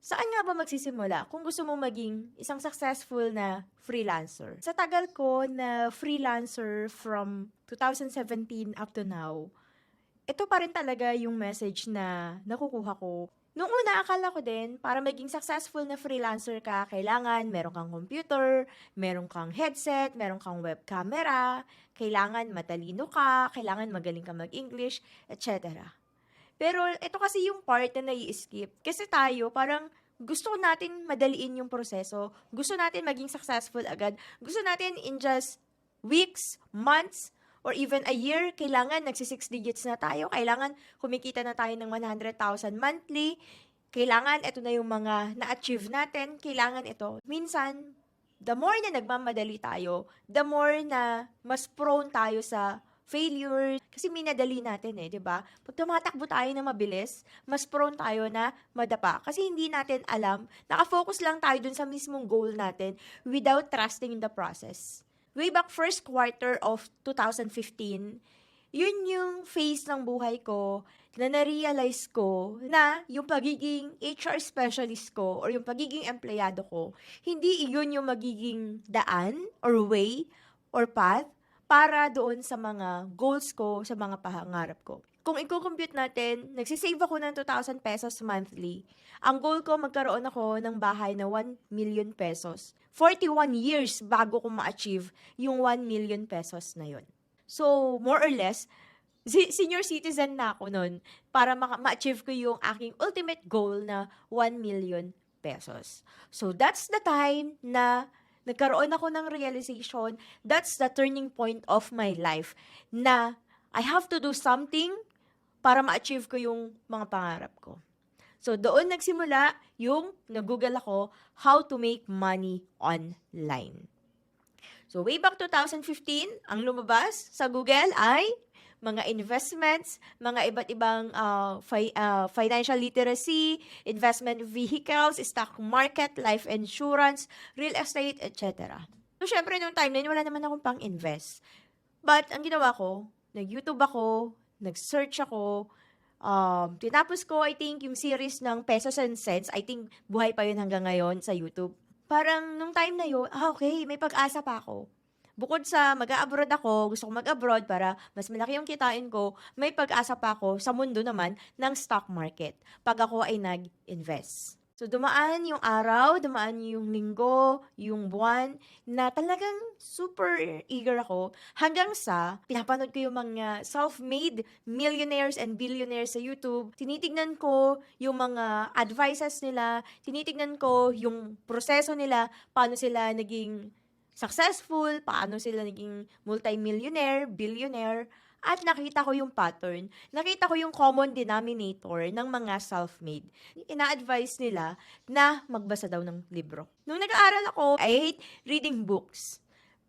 Saan nga ba magsisimula kung gusto mong maging isang successful na freelancer? Sa tagal ko na freelancer from 2017 up to now, ito pa rin talaga yung message na nakukuha ko. Nung una, akala ko din, para maging successful na freelancer ka, kailangan meron kang computer, meron kang headset, meron kang web camera, kailangan matalino ka, kailangan magaling ka mag-English, etc. Pero ito kasi yung part na nai-skip. Kasi tayo, parang gusto natin madaliin yung proseso. Gusto natin maging successful agad. Gusto natin in just weeks, months, or even a year, kailangan nagsi-6 digits na tayo. Kailangan kumikita na tayo ng 100,000 monthly. Kailangan ito na yung mga na-achieve natin. Kailangan ito. Minsan, the more na nagmamadali tayo, the more na mas prone tayo sa failure. Kasi minadali natin di ba? Pag tumatakbo tayo na mabilis, mas prone tayo na madapa. Kasi hindi natin alam, nakafocus lang tayo dun sa mismong goal natin without trusting in the process. Way back first quarter of 2015, yun yung phase ng buhay ko na na-realize ko na yung pagiging HR specialist ko or yung pagiging empleyado ko, hindi yun yung magiging daan or way or path para doon sa mga goals ko, sa mga pangarap ko. Kung i-compute natin, nagsisave ako ng 2,000 pesos monthly. Ang goal ko, magkaroon ako ng bahay na 1 million pesos. 41 years bago ko ma-achieve yung 1 million pesos na yun. So, more or less, senior citizen na ako nun para ma-achieve ko yung aking ultimate goal na 1 million pesos. So, that's the time na nagkaroon ako ng realization, that's the turning point of my life, na I have to do something para ma-achieve ko yung mga pangarap ko. So, doon nagsimula yung nag-google ako, how to make money online. So, way back 2015, ang lumabas sa Google ay mga investments, mga iba't ibang financial literacy, investment vehicles, stock market, life insurance, real estate, etc. So, syempre, nung time na yun, wala naman akong pang-invest. But, ang ginawa ko, nag-YouTube ako, nag-search ako, tinapos ko, I think, yung series ng Pesos and Cents. I think, buhay pa yun hanggang ngayon sa YouTube. Parang, nung time na yun, okay, may pag-asa pa ako. Bukod sa mag-a-abroad ako, gusto ko mag-abroad para mas malaki yung kitain ko, may pag-asa pa ako sa mundo naman ng stock market pag ako ay nag-invest. So, dumaan yung araw, dumaan yung linggo, yung buwan, na talagang super eager ako hanggang sa pinapanood ko yung mga self-made millionaires and billionaires sa YouTube. Tinitignan ko yung mga advices nila, tinitignan ko yung proseso nila, paano sila naging successful, paano sila naging multi-millionaire, billionaire, at nakita ko yung pattern. Nakita ko yung common denominator ng mga self-made. Ina-advise nila na magbasa daw ng libro. Nung nag-aaral ako, I hate reading books.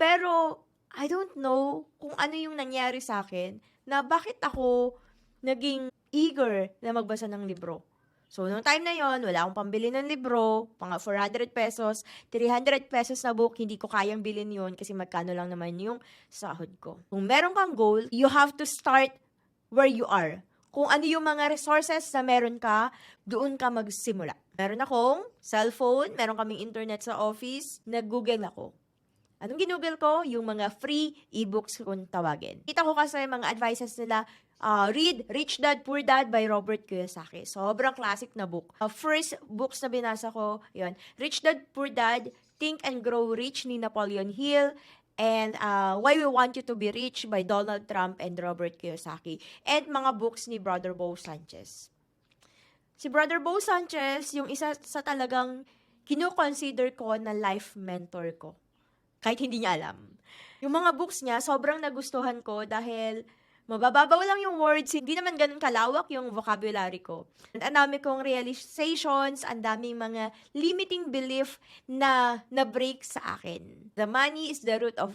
Pero, I don't know kung ano yung nangyari sa akin na bakit ako naging eager na magbasa ng libro. So, nung time na yon, wala akong pambili ng libro, mga 400 pesos, 300 pesos na book, hindi ko kayang bilhin yun kasi magkano lang naman yung sahod ko. Kung meron kang goal, you have to start where you are. Kung ano yung mga resources na meron ka, doon ka magsimula. Meron akong cellphone, meron kaming internet sa office, nag-google ako. Anong ginugol ko? Yung mga free ebooks kung tawagin. Kita ko kasi mga advices nila, read Rich Dad, Poor Dad by Robert Kiyosaki. Sobrang classic na book. First books na binasa ko, yun, Rich Dad, Poor Dad, Think and Grow Rich ni Napoleon Hill, and Why We Want You to Be Rich by Donald Trump and Robert Kiyosaki. And mga books ni Brother Bo Sanchez. Si Brother Bo Sanchez, yung isa sa talagang kino-consider ko na life mentor ko. Kahit hindi niya alam. Yung mga books niya, sobrang nagustuhan ko dahil mabababaw lang yung words, hindi naman ganun kalawak yung vocabulary ko. Ang dami kong realizations, ang daming mga limiting belief na na-break sa akin. The money is the root of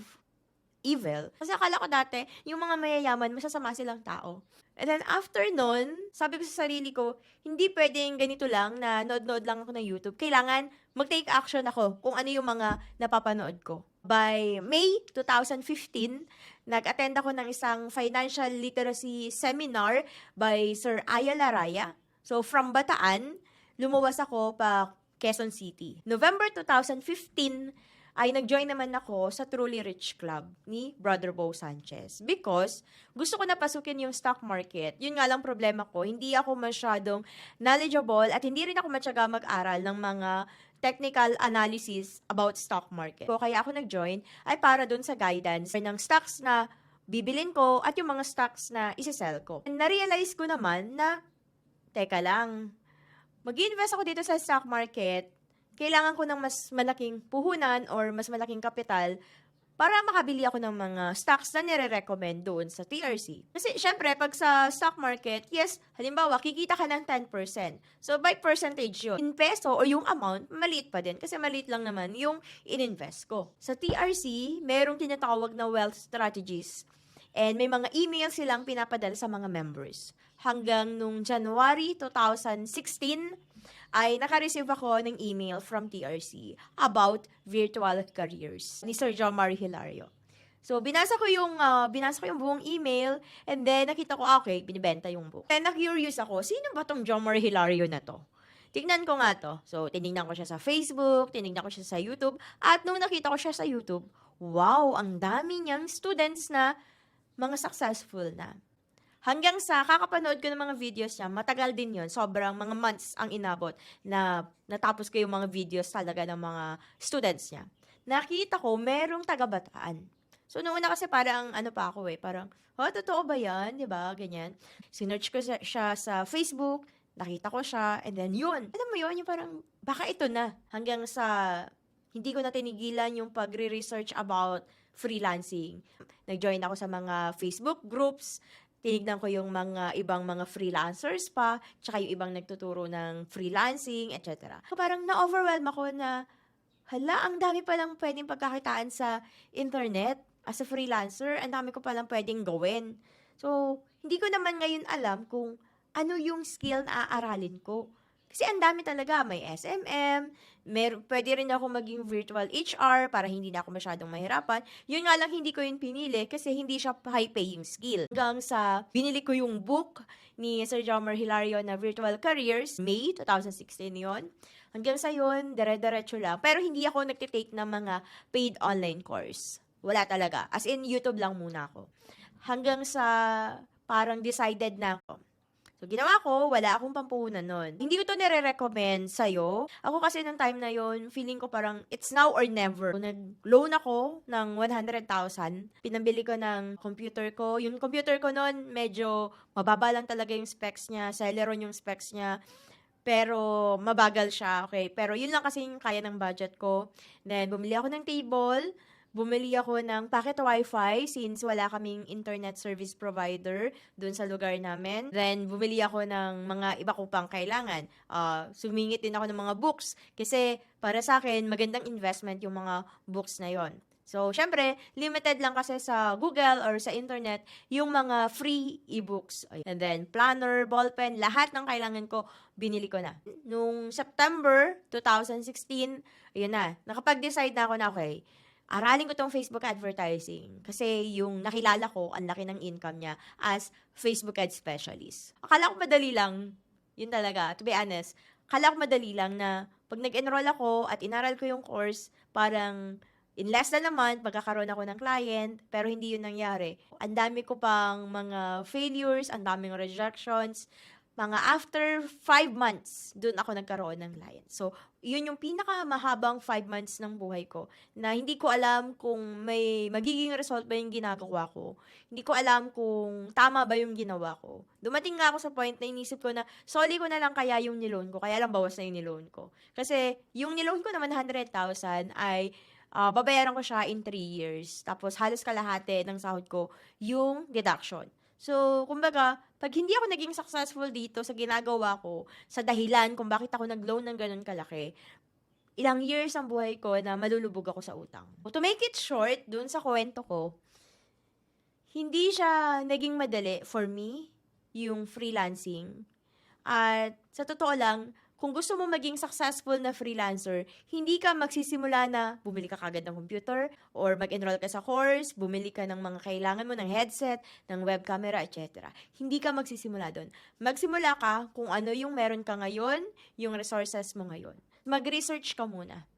evil. Kasi akala ko dati, yung mga mayayaman, masasama silang tao. And then after nun, sabi ko sa sarili ko, hindi pwedeng ganito lang na nood-nood lang ako ng YouTube. Kailangan mag-take action ako kung ano yung mga napapanood ko. By May 2015, nag-attend ako ng isang financial literacy seminar by Sir Ayala Raya. So, from Bataan, lumuwas ako pa Quezon City. November 2015, ay nag-join naman ako sa Truly Rich Club ni Brother Bo Sanchez because gusto ko na pasukin yung stock market. Yun nga lang problema ko, hindi ako masyadong knowledgeable at hindi rin ako matyaga mag-aral ng mga technical analysis about stock market. So, kaya ako nag-join ay para dun sa guidance ng stocks na bibilin ko at yung mga stocks na isi-sell ko. And na-realize ko naman na, teka lang, mag-invest ako dito sa stock market, kailangan ko ng mas malaking puhunan or mas malaking kapital para makabili ako ng mga stocks na nire-recommend doon sa TRC. Kasi, syempre, pag sa stock market, yes, halimbawa, kikita ka ng 10%. So, by percentage yun. In peso or yung amount, maliit pa din. Kasi maliit lang naman yung in-invest ko. Sa TRC, merong tinatawag na wealth strategies. And may mga email silang pinapadala sa mga members. Hanggang nung January 2016, ay naka-receive ako ng email from TRC about virtual careers ni Sir Jomar Hilario. So, binasa ko yung buong email and then nakita ko, okay, binibenta yung book. And na-curious ako, sino ba tong Jomar Hilario na to? Tignan ko nga to. So, tinignan ko siya sa Facebook, tinignan ko siya sa YouTube, at nung nakita ko siya sa YouTube, wow, ang dami niyang students na mga successful na. Hanggang sa kakapanood ko ng mga videos niya, matagal din yon, sobrang mga months ang inabot na natapos ko yung mga videos talaga ng mga students niya. Nakita ko, merong taga-Bataan. So, noong una kasi parang, parang, totoo ba yan? Diba? Ganyan. Sinearch ko siya sa Facebook, nakita ko siya, and then yun. Alam mo yun, yung parang, baka ito na. Hanggang sa, hindi ko na tinigilan yung pagre-research about freelancing. Nag-join ako sa mga Facebook groups, tinignan ko yung mga ibang mga freelancers pa, tsaka yung ibang nagtuturo ng freelancing, etc. So, parang na-overwhelm ako na, ang dami palang pwedeng pagkakitaan sa internet as a freelancer, ang dami ko palang pwedeng gawin. So, hindi ko naman ngayon alam kung ano yung skill na aaralin ko. Kasi ang dami talaga, may SMM, pwede rin ako maging virtual HR para hindi na ako masyadong mahirapan. Yun nga lang hindi ko yun pinili kasi hindi siya high-paying skill. Hanggang sa binili ko yung book ni Sir Jomar Hilario na Virtual Careers, May 2016 yon. Hanggang sa yun, dire-diretso lang. Pero hindi ako nagtitake ng mga paid online course. Wala talaga. As in, YouTube lang muna ako. Hanggang sa parang decided na ako. So, ginawa ko, wala akong pampuhunan nun. Hindi ko to nire-recommend sa'yo. Ako kasi nung time na yon, feeling ko parang it's now or never. So, nag-loan ako ng 100,000. Pinambili ko ng computer ko. Yung computer ko nun, medyo mababa lang talaga yung specs niya. Celeron yung specs niya. Pero mabagal siya, okay? Pero yun lang kasi yung kaya ng budget ko. Then, bumili ako ng table. Bumili ako ng packet wifi since wala kaming internet service provider dun sa lugar namin. Then, bumili ako ng mga iba ko pang kailangan. Sumingit din ako ng mga books kasi para sa akin, magandang investment yung mga books na yon. So, syempre, limited lang kasi sa Google or sa internet yung mga free ebooks. And then, planner, ballpen, lahat ng kailangan ko, binili ko na. Nung September 2016, ayun na, nakapag-decide na ako na, okay, aralin ko tong Facebook advertising kasi yung nakilala ko, ang laki ng income niya as Facebook ad specialist. Akala ko madali lang, yun talaga, to be honest, akala ko madali lang na pag nag-enroll ako at inaral ko yung course, parang in less than a month, magkakaroon ako ng client, pero hindi yun nangyari. Ang dami ko pang mga failures, ang daming rejections, mga after 5 months, dun ako nagkaroon ng client. So, yun yung pinakamahabang 5 months ng buhay ko na hindi ko alam kung may magiging result ba yung ginagawa ko. Hindi ko alam kung tama ba yung ginawa ko. Dumating nga ako sa point na inisip ko na soli ko na lang kaya yung niloan ko, kaya lang bawas na yung niloan ko. Kasi yung niloan ko naman 100,000 ay babayaran ko siya in 3 years. Tapos halos kalahati ng sahod ko yung deduction. So, kumbaga, pag hindi ako naging successful dito sa ginagawa ko, sa dahilan kung bakit ako nag-loan ng ganun kalaki, ilang years ang buhay ko na malulubog ako sa utang. To make it short, dun sa kwento ko, hindi siya naging madali for me, yung freelancing. At sa totoo lang, kung gusto mo maging successful na freelancer, hindi ka magsisimula na bumili ka kagad ng computer or mag-enroll ka sa course, bumili ka ng mga kailangan mo ng headset, ng web camera, etc. Hindi ka magsisimula doon. Magsimula ka kung ano yung meron ka ngayon, yung resources mo ngayon. Mag-research ka muna.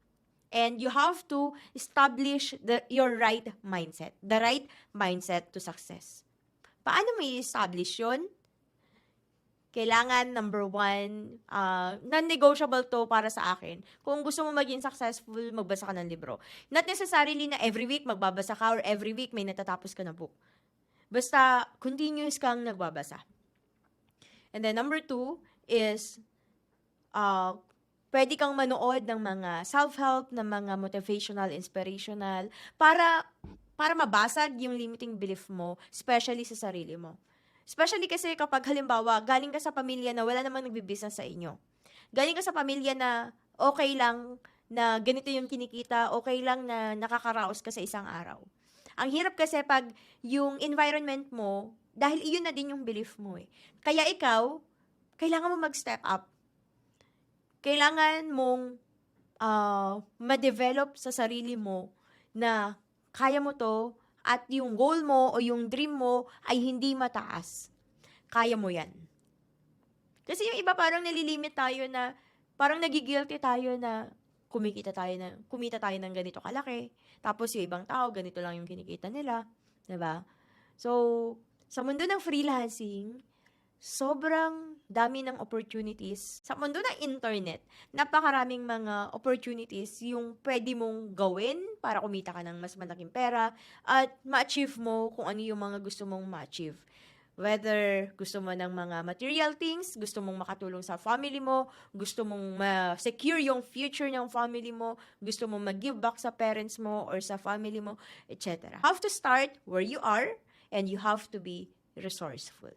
And you have to establish your right mindset. The right mindset to success. Paano mo i-establish yun? Kailangan, number one, non-negotiable to para sa akin. Kung gusto mo maging successful, magbasa ka ng libro. Not necessarily na every week magbabasa ka or every week may natatapos ka na book. Basta, continuous kang nagbabasa. And then, number two is, pwede kang manood ng mga self-help, ng mga motivational, inspirational, para mabasag yung limiting belief mo, especially sa sarili mo. Especially kasi kapag halimbawa, galing ka sa pamilya na wala namang nagbibusiness sa inyo. Galing ka sa pamilya na okay lang na ganito yung kinikita, okay lang na nakakaraos ka sa isang araw. Ang hirap kasi pag yung environment mo, dahil iyon na din yung belief mo eh. Kaya ikaw, kailangan mo mag-step up. Kailangan mong ma-develop sa sarili mo na kaya mo to, at yung goal mo o yung dream mo ay hindi mataas. Kaya mo yan. Kasi yung iba parang nalilimit tayo na, parang nagigilty tayo na kumita tayo ng ganito kalaki. Tapos yung ibang tao, ganito lang yung kinikita nila. Diba? So, sa mundo ng freelancing, sobrang dami ng opportunities. Sa mundo ng internet, napakaraming mga opportunities yung pwede mong gawin para kumita ka ng mas malaking pera at ma-achieve mo kung ano yung mga gusto mong ma-achieve. Whether gusto mo ng mga material things, gusto mong makatulong sa family mo, gusto mong ma-secure yung future ng family mo, gusto mong mag-give back sa parents mo or sa family mo, etc. You have to start where you are and you have to be resourceful.